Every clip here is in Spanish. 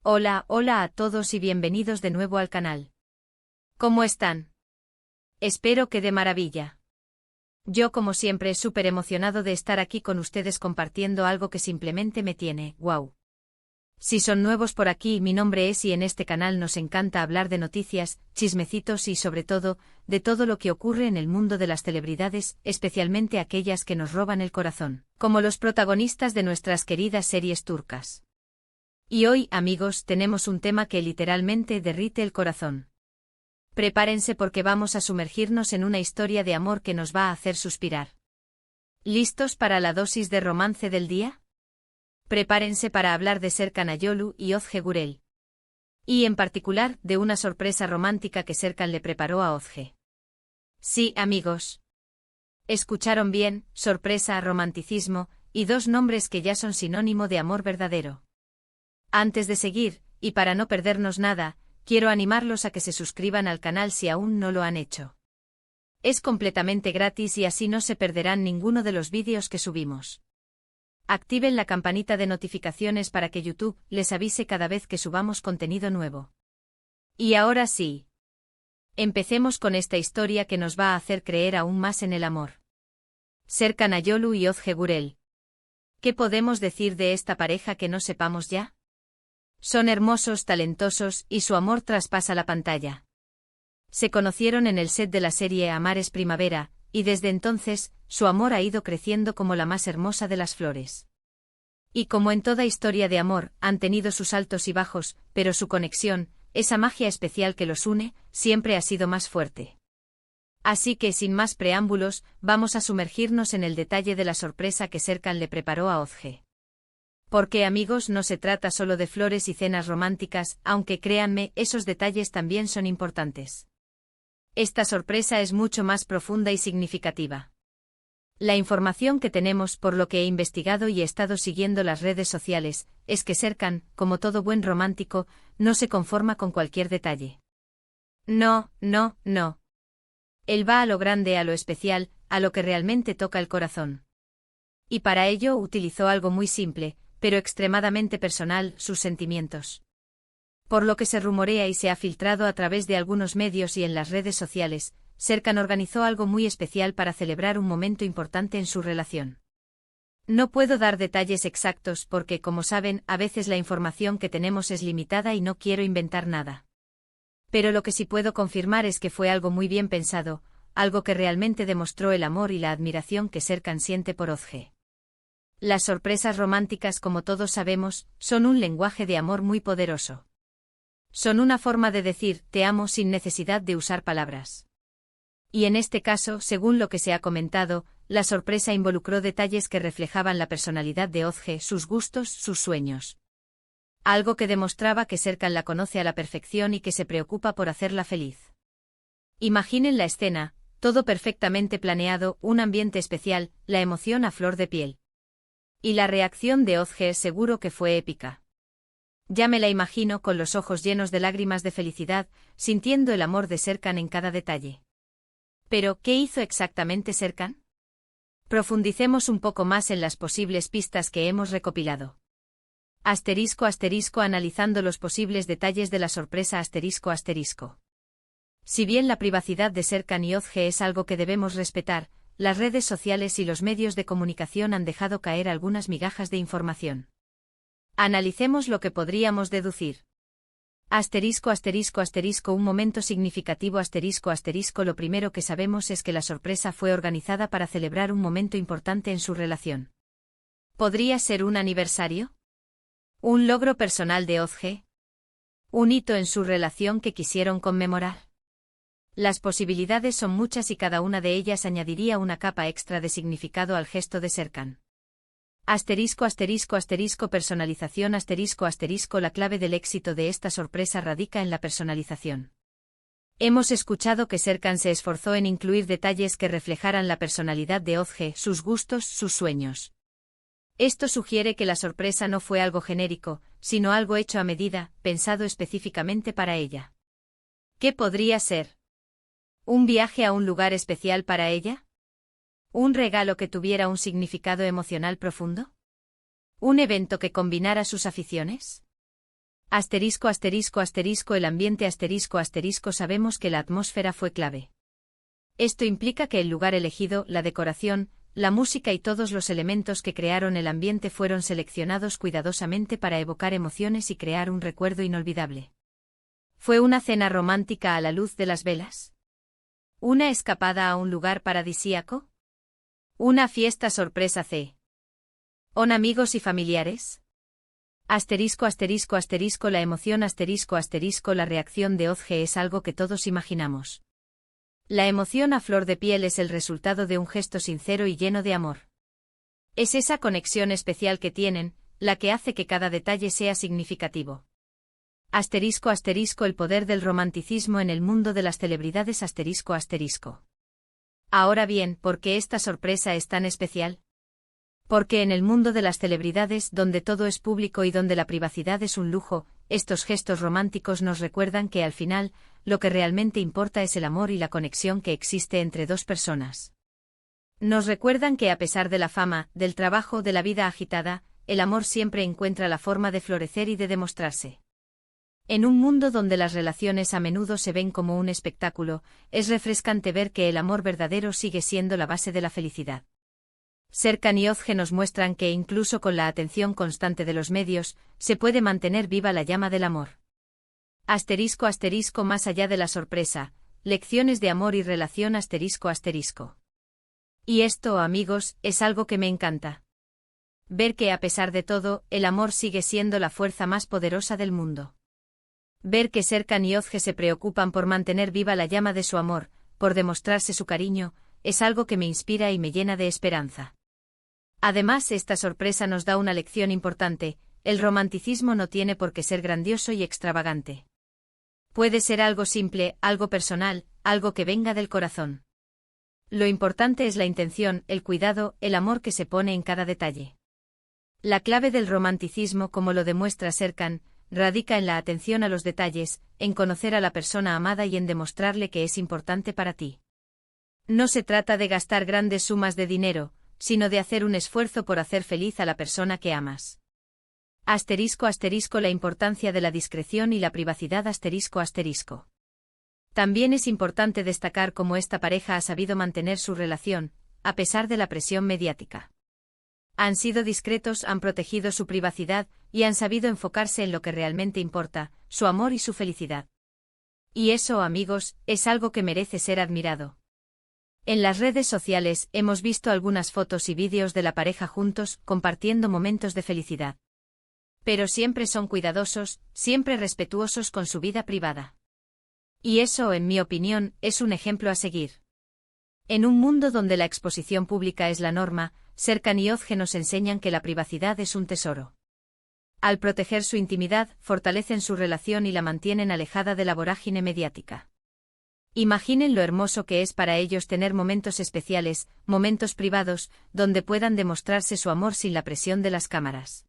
Hola, hola a todos y bienvenidos de nuevo al canal. ¿Cómo están? Espero que de maravilla. Yo como siempre súper emocionado de estar aquí con ustedes compartiendo algo que simplemente me tiene, wow. Si son nuevos por aquí, mi nombre es y en este canal nos encanta hablar de noticias, chismecitos y sobre todo, de todo lo que ocurre en el mundo de las celebridades, especialmente aquellas que nos roban el corazón, como los protagonistas de nuestras queridas series turcas. Y hoy, amigos, tenemos un tema que literalmente derrite el corazón. Prepárense porque vamos a sumergirnos en una historia de amor que nos va a hacer suspirar. ¿Listos para la dosis de romance del día? Prepárense para hablar de Serkan Ayolu y Özge Gürel. Y en particular, de una sorpresa romántica que Serkan le preparó a Özge. Sí, amigos. Escucharon bien, sorpresa, romanticismo, y dos nombres que ya son sinónimo de amor verdadero. Antes de seguir, y para no perdernos nada, quiero animarlos a que se suscriban al canal si aún no lo han hecho. Es completamente gratis y así no se perderán ninguno de los vídeos que subimos. Activen la campanita de notificaciones para que YouTube les avise cada vez que subamos contenido nuevo. Y ahora sí. Empecemos con esta historia que nos va a hacer creer aún más en el amor. Serkan Ayolu y Özge Gürel. ¿Qué podemos decir de esta pareja que no sepamos ya? Son hermosos, talentosos, y su amor traspasa la pantalla. Se conocieron en el set de la serie Amar es Primavera, y desde entonces, su amor ha ido creciendo como la más hermosa de las flores. Y como en toda historia de amor, han tenido sus altos y bajos, pero su conexión, esa magia especial que los une, siempre ha sido más fuerte. Así que sin más preámbulos, vamos a sumergirnos en el detalle de la sorpresa que Serkan le preparó a Özge. Porque amigos, no se trata solo de flores y cenas románticas, aunque créanme, esos detalles también son importantes. Esta sorpresa es mucho más profunda y significativa. La información que tenemos, por lo que he investigado y he estado siguiendo las redes sociales, es que Serkan, como todo buen romántico, no se conforma con cualquier detalle. No, no, no. Él va a lo grande, a lo especial, a lo que realmente toca el corazón. Y para ello utilizó algo muy simple, pero extremadamente personal, sus sentimientos. Por lo que se rumorea y se ha filtrado a través de algunos medios y en las redes sociales, Serkan organizó algo muy especial para celebrar un momento importante en su relación. No puedo dar detalles exactos porque, como saben, a veces la información que tenemos es limitada y no quiero inventar nada. Pero lo que sí puedo confirmar es que fue algo muy bien pensado, algo que realmente demostró el amor y la admiración que Serkan siente por Özge. Las sorpresas románticas, como todos sabemos, son un lenguaje de amor muy poderoso. Son una forma de decir te amo sin necesidad de usar palabras. Y en este caso, según lo que se ha comentado, la sorpresa involucró detalles que reflejaban la personalidad de Özge, sus gustos, sus sueños. Algo que demostraba que Serkan la conoce a la perfección y que se preocupa por hacerla feliz. Imaginen la escena, todo perfectamente planeado, un ambiente especial, la emoción a flor de piel. Y la reacción de Özge seguro que fue épica. Ya me la imagino con los ojos llenos de lágrimas de felicidad, sintiendo el amor de Serkan en cada detalle. Pero, ¿qué hizo exactamente Serkan? Profundicemos un poco más en las posibles pistas que hemos recopilado. Asterisco asterisco analizando los posibles detalles de la sorpresa asterisco asterisco. Si bien la privacidad de Serkan y Özge es algo que debemos respetar, las redes sociales y los medios de comunicación han dejado caer algunas migajas de información. Analicemos lo que podríamos deducir. Asterisco asterisco asterisco un momento significativo asterisco asterisco lo primero que sabemos es que la sorpresa fue organizada para celebrar un momento importante en su relación. ¿Podría ser un aniversario? ¿Un logro personal de Özge? ¿Un hito en su relación que quisieron conmemorar? Las posibilidades son muchas y cada una de ellas añadiría una capa extra de significado al gesto de Serkan. Asterisco asterisco asterisco personalización asterisco asterisco la clave del éxito de esta sorpresa radica en la personalización. Hemos escuchado que Serkan se esforzó en incluir detalles que reflejaran la personalidad de Özge, sus gustos, sus sueños. Esto sugiere que la sorpresa no fue algo genérico, sino algo hecho a medida, pensado específicamente para ella. ¿Qué podría ser? ¿Un viaje a un lugar especial para ella? ¿Un regalo que tuviera un significado emocional profundo? ¿Un evento que combinara sus aficiones? Asterisco asterisco asterisco el ambiente asterisco asterisco sabemos que la atmósfera fue clave. Esto implica que el lugar elegido, la decoración, la música y todos los elementos que crearon el ambiente fueron seleccionados cuidadosamente para evocar emociones y crear un recuerdo inolvidable. ¿Fue una cena romántica a la luz de las velas? ¿Una escapada a un lugar paradisíaco? ¿Una fiesta sorpresa C? ¿Con amigos y familiares? Asterisco asterisco asterisco la emoción asterisco asterisco la reacción de Ozge es algo que todos imaginamos. La emoción a flor de piel es el resultado de un gesto sincero y lleno de amor. Es esa conexión especial que tienen, la que hace que cada detalle sea significativo. Asterisco asterisco el poder del romanticismo en el mundo de las celebridades asterisco asterisco. Ahora bien, ¿por qué esta sorpresa es tan especial? Porque en el mundo de las celebridades, donde todo es público y donde la privacidad es un lujo, estos gestos románticos nos recuerdan que al final, lo que realmente importa es el amor y la conexión que existe entre dos personas. Nos recuerdan que a pesar de la fama, del trabajo, de la vida agitada, el amor siempre encuentra la forma de florecer y de demostrarse. En un mundo donde las relaciones a menudo se ven como un espectáculo, es refrescante ver que el amor verdadero sigue siendo la base de la felicidad. Serkan y Ozge nos muestran que incluso con la atención constante de los medios, se puede mantener viva la llama del amor. Asterisco asterisco más allá de la sorpresa, lecciones de amor y relación asterisco asterisco. Y esto, amigos, es algo que me encanta. Ver que a pesar de todo, el amor sigue siendo la fuerza más poderosa del mundo. Ver que Serkan y Ozge se preocupan por mantener viva la llama de su amor, por demostrarse su cariño, es algo que me inspira y me llena de esperanza. Además, esta sorpresa nos da una lección importante: el romanticismo no tiene por qué ser grandioso y extravagante. Puede ser algo simple, algo personal, algo que venga del corazón. Lo importante es la intención, el cuidado, el amor que se pone en cada detalle. La clave del romanticismo, como lo demuestra Serkan, radica en la atención a los detalles, en conocer a la persona amada y en demostrarle que es importante para ti. No se trata de gastar grandes sumas de dinero, sino de hacer un esfuerzo por hacer feliz a la persona que amas. Asterisco asterisco la importancia de la discreción y la privacidad asterisco asterisco. También es importante destacar cómo esta pareja ha sabido mantener su relación, a pesar de la presión mediática. Han sido discretos, han protegido su privacidad, y han sabido enfocarse en lo que realmente importa, su amor y su felicidad. Y eso, amigos, es algo que merece ser admirado. En las redes sociales hemos visto algunas fotos y vídeos de la pareja juntos, compartiendo momentos de felicidad. Pero siempre son cuidadosos, siempre respetuosos con su vida privada. Y eso, en mi opinión, es un ejemplo a seguir. En un mundo donde la exposición pública es la norma, Serkan y Ozge nos enseñan que la privacidad es un tesoro. Al proteger su intimidad, fortalecen su relación y la mantienen alejada de la vorágine mediática. Imaginen lo hermoso que es para ellos tener momentos especiales, momentos privados, donde puedan demostrarse su amor sin la presión de las cámaras.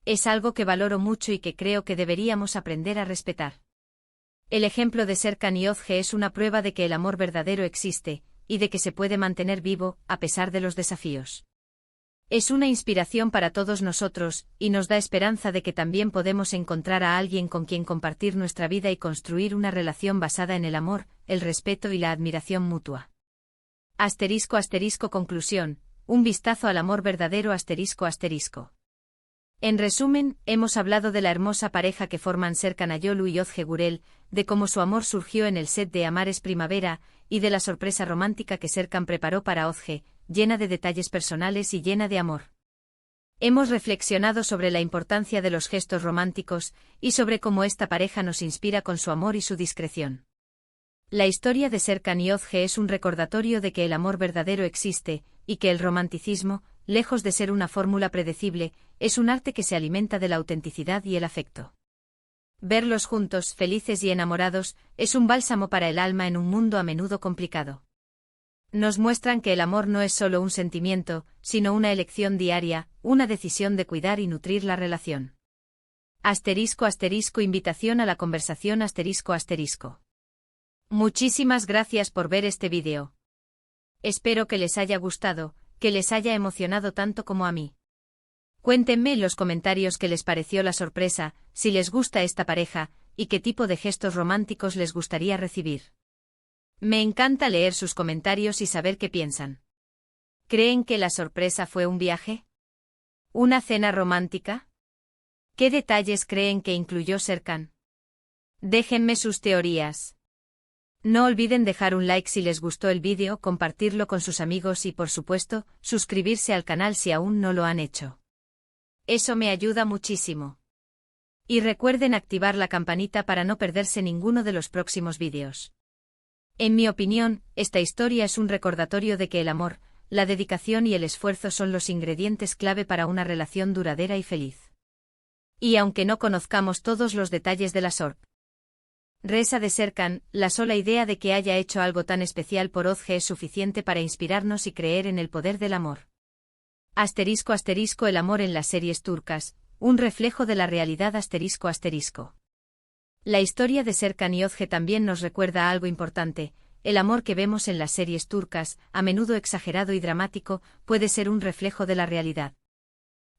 Es algo que valoro mucho y que creo que deberíamos aprender a respetar. El ejemplo de Serkan y Ozge es una prueba de que el amor verdadero existe, y de que se puede mantener vivo, a pesar de los desafíos. Es una inspiración para todos nosotros, y nos da esperanza de que también podemos encontrar a alguien con quien compartir nuestra vida y construir una relación basada en el amor, el respeto y la admiración mutua. Asterisco asterisco conclusión, un vistazo al amor verdadero asterisco asterisco. En resumen, hemos hablado de la hermosa pareja que forman Serkan Ayolu y Ozge Gurel, de cómo su amor surgió en el set de Amares Primavera, y de la sorpresa romántica que Serkan preparó para Ozge, llena de detalles personales y llena de amor. Hemos reflexionado sobre la importancia de los gestos románticos, y sobre cómo esta pareja nos inspira con su amor y su discreción. La historia de Serkan y Ozge es un recordatorio de que el amor verdadero existe, y que el romanticismo, lejos de ser una fórmula predecible, es un arte que se alimenta de la autenticidad y el afecto. Verlos juntos, felices y enamorados, es un bálsamo para el alma en un mundo a menudo complicado. Nos muestran que el amor no es solo un sentimiento, sino una elección diaria, una decisión de cuidar y nutrir la relación. Asterisco asterisco invitación a la conversación asterisco asterisco. Muchísimas gracias por ver este vídeo. Espero que les haya gustado, que les haya emocionado tanto como a mí. Cuéntenme en los comentarios qué les pareció la sorpresa, si les gusta esta pareja, y qué tipo de gestos románticos les gustaría recibir. Me encanta leer sus comentarios y saber qué piensan. ¿Creen que la sorpresa fue un viaje? ¿Una cena romántica? ¿Qué detalles creen que incluyó Serkan? Déjenme sus teorías. No olviden dejar un like si les gustó el vídeo, compartirlo con sus amigos y, por supuesto, suscribirse al canal si aún no lo han hecho. Eso me ayuda muchísimo. Y recuerden activar la campanita para no perderse ninguno de los próximos vídeos. En mi opinión, esta historia es un recordatorio de que el amor, la dedicación y el esfuerzo son los ingredientes clave para una relación duradera y feliz. Y aunque no conozcamos todos los detalles de la sorpresa de Serkan, la sola idea de que haya hecho algo tan especial por Özge es suficiente para inspirarnos y creer en el poder del amor. *** El amor en las series turcas, un reflejo de la realidad ***. La historia de Serkan y Özge también nos recuerda algo importante: el amor que vemos en las series turcas, a menudo exagerado y dramático, puede ser un reflejo de la realidad.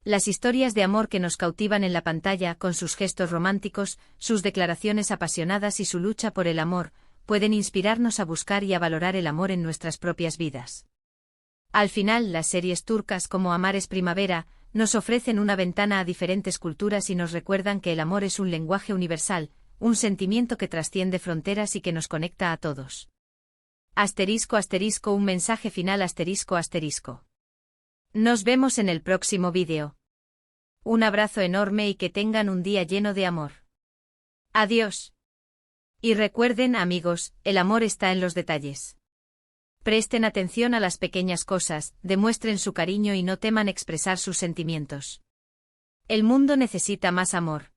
Las historias de amor que nos cautivan en la pantalla, con sus gestos románticos, sus declaraciones apasionadas y su lucha por el amor, pueden inspirarnos a buscar y a valorar el amor en nuestras propias vidas. Al final, las series turcas como Amar es Primavera nos ofrecen una ventana a diferentes culturas y nos recuerdan que el amor es un lenguaje universal, un sentimiento que trasciende fronteras y que nos conecta a todos. ***, un mensaje final ***. Nos vemos en el próximo vídeo. Un abrazo enorme y que tengan un día lleno de amor. Adiós. Y recuerden, amigos, el amor está en los detalles. Presten atención a las pequeñas cosas, demuestren su cariño y no teman expresar sus sentimientos. El mundo necesita más amor.